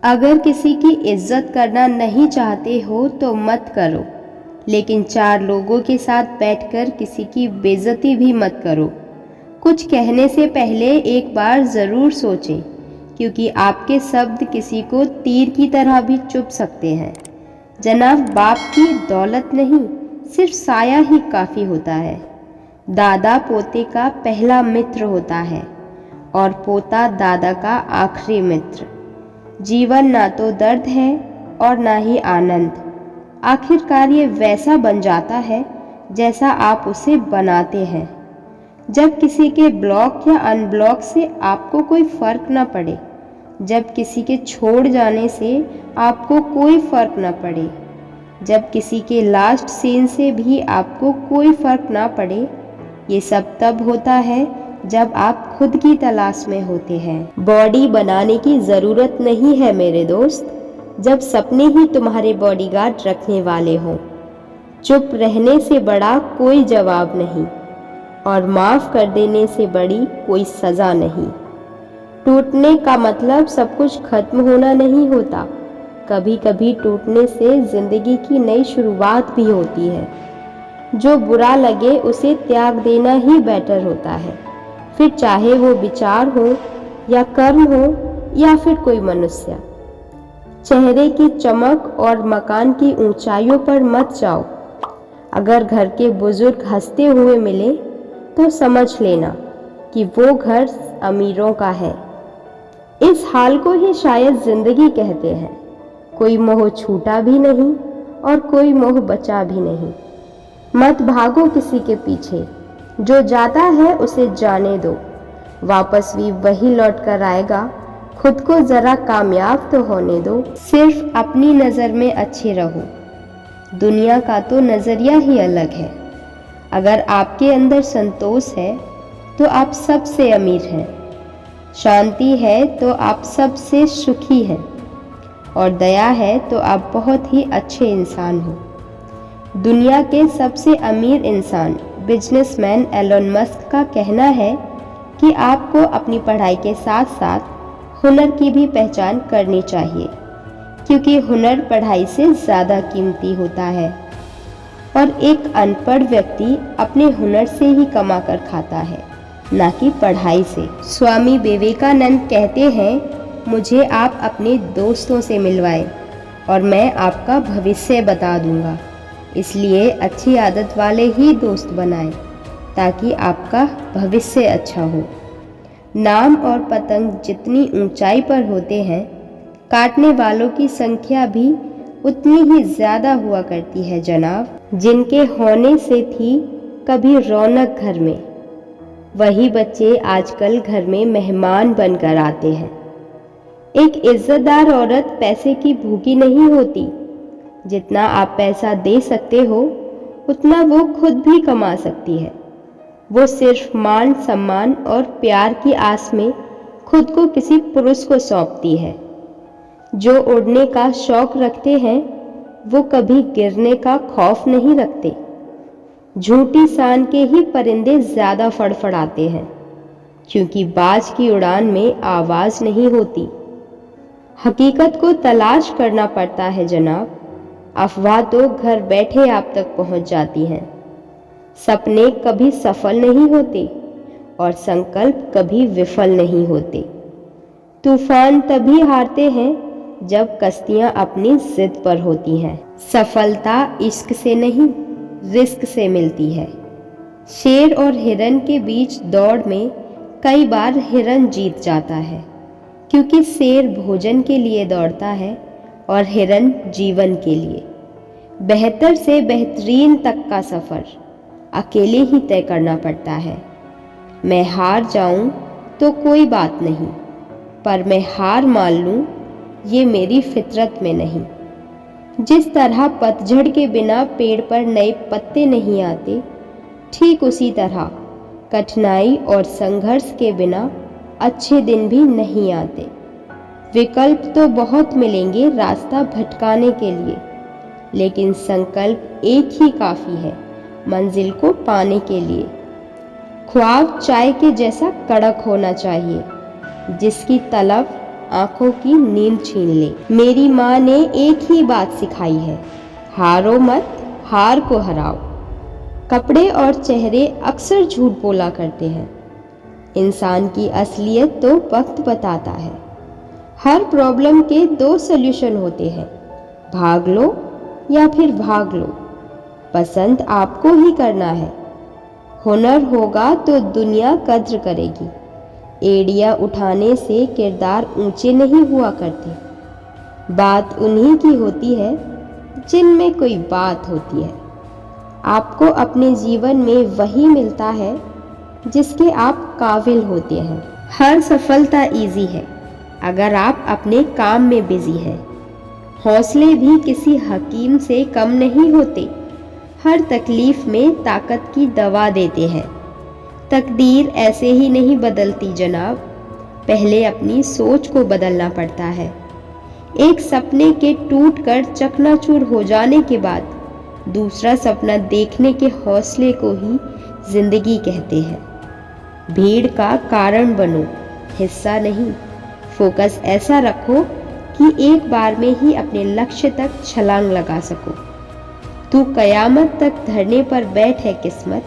अगर किसी की इज्जत करना नहीं चाहते हो तो मत करो, लेकिन चार लोगों के साथ बैठकर किसी की बेइज्जती भी मत करो। कुछ कहने से पहले एक बार ज़रूर सोचें, क्योंकि आपके शब्द किसी को तीर की तरह भी चुभ सकते हैं। जनाब, बाप की दौलत नहीं, सिर्फ साया ही काफ़ी होता है। दादा पोते का पहला मित्र होता है और पोता दादा का आखिरी मित्र। जीवन ना तो दर्द है और ना ही आनंद। आखिरकार ये वैसा बन जाता है जैसा आप उसे बनाते हैं। जब किसी के ब्लॉक या अनब्लॉक से आपको कोई फर्क न पड़े, जब किसी के छोड़ जाने से आपको कोई फर्क न पड़े, जब किसी के लास्ट सीन से भी आपको कोई फर्क ना पड़े, ये सब तब होता है जब आप खुद की तलाश में होते हैं। बॉडी बनाने की ज़रूरत नहीं है मेरे दोस्त, जब सपने ही तुम्हारे बॉडीगार्ड रखने वाले हों। चुप रहने से बड़ा कोई जवाब नहीं और माफ़ कर देने से बड़ी कोई सज़ा नहीं। टूटने का मतलब सब कुछ खत्म होना नहीं होता। कभी कभी टूटने से ज़िंदगी की नई शुरुआत भी होती है। जो बुरा लगे उसे त्याग देना ही बेटर होता है, फिर चाहे वो विचार हो या कर्म हो या फिर कोई मनुष्य। चेहरे की चमक और मकान की ऊंचाइयों पर मत जाओ। अगर घर के बुजुर्ग हंसते हुए मिले तो समझ लेना कि वो घर अमीरों का है। इस हाल को ही शायद जिंदगी कहते हैं। कोई मोह छूटा भी नहीं और कोई मोह बचा भी नहीं। मत भागो किसी के पीछे, जो जाता है उसे जाने दो। वापस भी वही लौट कर आएगा। खुद को जरा कामयाब तो होने दो। सिर्फ अपनी नज़र में अच्छे रहो। दुनिया का तो नज़रिया ही अलग है। अगर आपके अंदर संतोष है तो आप सबसे अमीर हैं। शांति है तो आप सबसे सुखी हैं और दया है तो आप बहुत ही अच्छे इंसान हो। दुनिया के सबसे अमीर इंसान बिजनेसमैन एलन मस्क का कहना है कि आपको अपनी पढ़ाई के साथ साथ हुनर की भी पहचान करनी चाहिए, क्योंकि हुनर पढ़ाई से ज़्यादा कीमती होता है और एक अनपढ़ व्यक्ति अपने हुनर से ही कमा कर खाता है, ना कि पढ़ाई से। स्वामी विवेकानंद कहते हैं, मुझे आप अपने दोस्तों से मिलवाएं और मैं आपका भविष्य बता दूंगा। इसलिए अच्छी आदत वाले ही दोस्त बनाएं ताकि आपका भविष्य अच्छा हो। नाम और पतंग जितनी ऊंचाई पर होते हैं, काटने वालों की संख्या भी उतनी ही ज़्यादा हुआ करती है जनाब। जिनके होने से थी कभी रौनक घर में, वही बच्चे आजकल घर में मेहमान बनकर आते हैं। एक इज्जतदार औरत पैसे की भूखी नहीं होती। जितना आप पैसा दे सकते हो उतना वो खुद भी कमा सकती है। वो सिर्फ मान सम्मान और प्यार की आस में खुद को किसी पुरुष को सौंपती है। जो उड़ने का शौक रखते हैं वो कभी गिरने का खौफ नहीं रखते। झूठी शान के ही परिंदे ज़्यादा फड़फड़ाते हैं, क्योंकि बाज की उड़ान में आवाज़ नहीं होती। हकीकत को तलाश करना पड़ता है जनाब। अफवाह तो घर बैठे आप तक पहुंच जाती हैं। सपने कभी सफल नहीं होते और संकल्प कभी विफल नहीं होते। तूफान तभी हारते हैं जब कश्तियां अपनी जिद पर होती हैं। सफलता इश्क से नहीं, रिस्क से मिलती है। शेर और हिरन के बीच दौड़ में कई बार हिरन जीत जाता है, क्योंकि शेर भोजन के लिए दौड़ता है और हिरन जीवन के लिए। बेहतर से बेहतरीन तक का सफ़र अकेले ही तय करना पड़ता है। मैं हार जाऊं तो कोई बात नहीं, पर मैं हार मान लूं ये मेरी फितरत में नहीं। जिस तरह पतझड़ के बिना पेड़ पर नए पत्ते नहीं आते, ठीक उसी तरह कठिनाई और संघर्ष के बिना अच्छे दिन भी नहीं आते। विकल्प तो बहुत मिलेंगे रास्ता भटकाने के लिए, लेकिन संकल्प एक ही काफ़ी है मंजिल को पाने के लिए। ख्वाब चाय के जैसा कड़क होना चाहिए, जिसकी तलब आंखों की नींद छीन ले। मेरी माँ ने एक ही बात सिखाई है, हारो मत, हार को हराओ। कपड़े और चेहरे अक्सर झूठ बोला करते हैं, इंसान की असलियत तो वक्त बताता है। हर प्रॉब्लम के 2 सॉल्यूशन होते हैं, भाग लो या फिर भाग लो। पसंद आपको ही करना है। हुनर होगा तो दुनिया कद्र करेगी। एड़ियाँ उठाने से किरदार ऊंचे नहीं हुआ करते। बात उन्हीं की होती है जिनमें कोई बात होती है। आपको अपने जीवन में वही मिलता है जिसके आप काबिल होते हैं। हर सफलता इजी है अगर आप अपने काम में बिजी हैं। हौसले भी किसी हकीम से कम नहीं होते, हर तकलीफ में ताकत की दवा देते हैं। तकदीर ऐसे ही नहीं बदलती जनाब, पहले अपनी सोच को बदलना पड़ता है। एक सपने के टूटकर चकनाचूर हो जाने के बाद दूसरा सपना देखने के हौसले को ही जिंदगी कहते हैं। भीड़ का कारण बनो, हिस्सा नहीं। फोकस ऐसा रखो कि एक बार में ही अपने लक्ष्य तक छलांग लगा सको। तू कयामत तक धरने पर बैठ है किस्मत,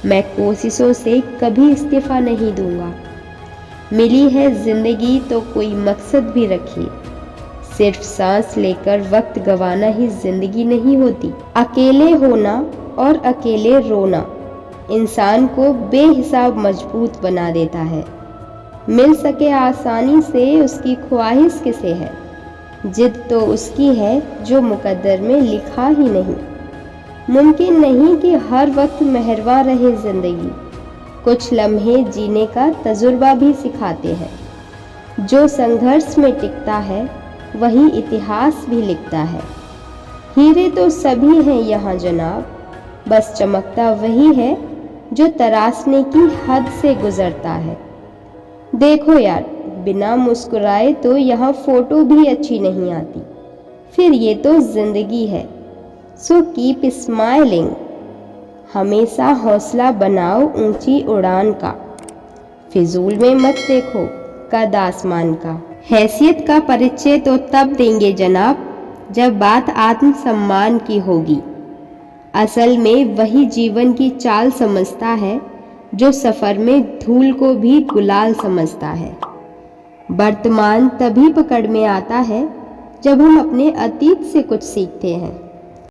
मैं कोशिशों से कभी इस्तीफा नहीं दूंगा। मिली है जिंदगी तो कोई मकसद भी रखिए, सिर्फ सांस लेकर वक्त गंवाना ही जिंदगी नहीं होती। अकेले होना और अकेले रोना इंसान को बेहिसाब मजबूत बना देता है। मिल सके आसानी से उसकी ख्वाहिश किसे है, जिद तो उसकी है जो मुकद्दर में लिखा ही नहीं। मुमकिन नहीं कि हर वक्त मेहरबा रहे जिंदगी, कुछ लम्हे जीने का तजुर्बा भी सिखाते हैं। जो संघर्ष में टिकता है वही इतिहास भी लिखता है। हीरे तो सभी हैं यहाँ जनाब, बस चमकता वही है जो तराशने की हद से गुजरता है। देखो यार, बिना मुस्कुराए तो यहाँ फोटो भी अच्छी नहीं आती, फिर ये तो जिंदगी है। सो कीप स्माइलिंग, हमेशा हौसला बनाओ ऊंची उड़ान का। फिजूल में मत देखो कद आसमान का। हैसियत का परिचय तो तब देंगे जनाब जब बात आत्मसम्मान की होगी। असल में वही जीवन की चाल समझता है जो सफ़र में धूल को भी गुलाल समझता है। वर्तमान तभी पकड़ में आता है जब हम अपने अतीत से कुछ सीखते हैं।